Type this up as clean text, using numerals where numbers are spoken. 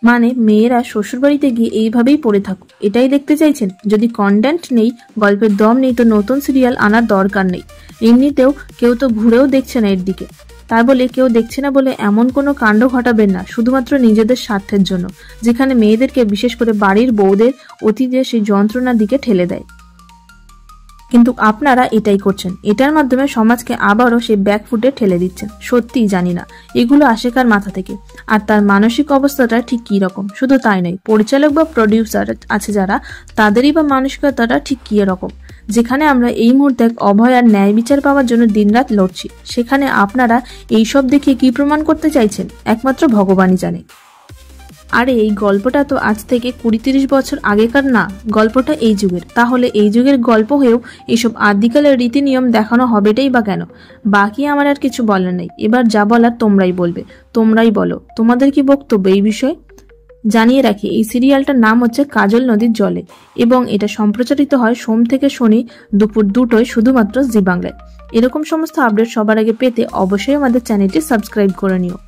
মানে মেয়েরা শ্বশুরবাড়িতে গিয়ে এইভাবেই পড়ে থাকুক, এটাই দেখতে চাইছেন? যদি কন্টেন্ট নেই, গল্পের দম নেই, তো নতুন সিরিয়াল আনার দরকার নেই। এমনিতেও কেউ তো ঘুরেও দেখছে না এর দিকে। তার বলে কেউ দেখছে না বলে এমন কোনো কাণ্ড ঘটাবেন না শুধুমাত্র নিজেদের স্বার্থের জন্য, যেখানে মেয়েদেরকে, বিশেষ করে বাড়ির বউদের, অতীতে সেই যন্ত্রণার দিকে ঠেলে দেয়। কিন্তু আপনারা এটাই করছেন, এটার মাধ্যমে সমাজকে আবারও সেই ব্যাকফুটে ঠেলে দিচ্ছেন। সত্যিই জানি না এগুলো আসে কার মাথা থেকে, আর তার মানসিক অবস্থাটা ঠিক কী রকম। শুধু তাই নয়, পরিচালক বা প্রডিউসার আছে যারা, তাদেরই বা মানসিকতাটা ঠিক কী রকম। যেখানে আমরা এই মুহূর্তে এক অভয় আর ন্যায় বিচার পাওয়ার জন্য দিনরাত লড়ছি, সেখানে আপনারা এইসব দেখিয়ে কি প্রমাণ করতে চাইছেন একমাত্র ভগবানই জানে। আরে এই গল্পটা তো আজ থেকে 20-30 বছর আগেকার না, গল্পটা এই যুগের। তাহলে এই যুগের গল্প হয়েও এইসব আদিকালের রীতি নিয়ম দেখানো হবেটাই বা কেন? বাকি আমার আর কিছু বলার নেই। এবার যা বলার তোমরাই বলবে, তোমরাই বলো তোমাদের কি বক্তব্য এই বিষয়ে। জানিয়ে রাখি, এই সিরিয়ালটার নাম হচ্ছে কাজল নদীর জলে, এবং এটা সম্প্রচারিত হয় সোম থেকে শনি দুপুর 2টোয় শুধুমাত্র জি বাংলায়। এরকম সমস্ত আপডেট সবার আগে পেতে অবশ্যই আমাদের চ্যানেলটি সাবস্ক্রাইব করে নিও।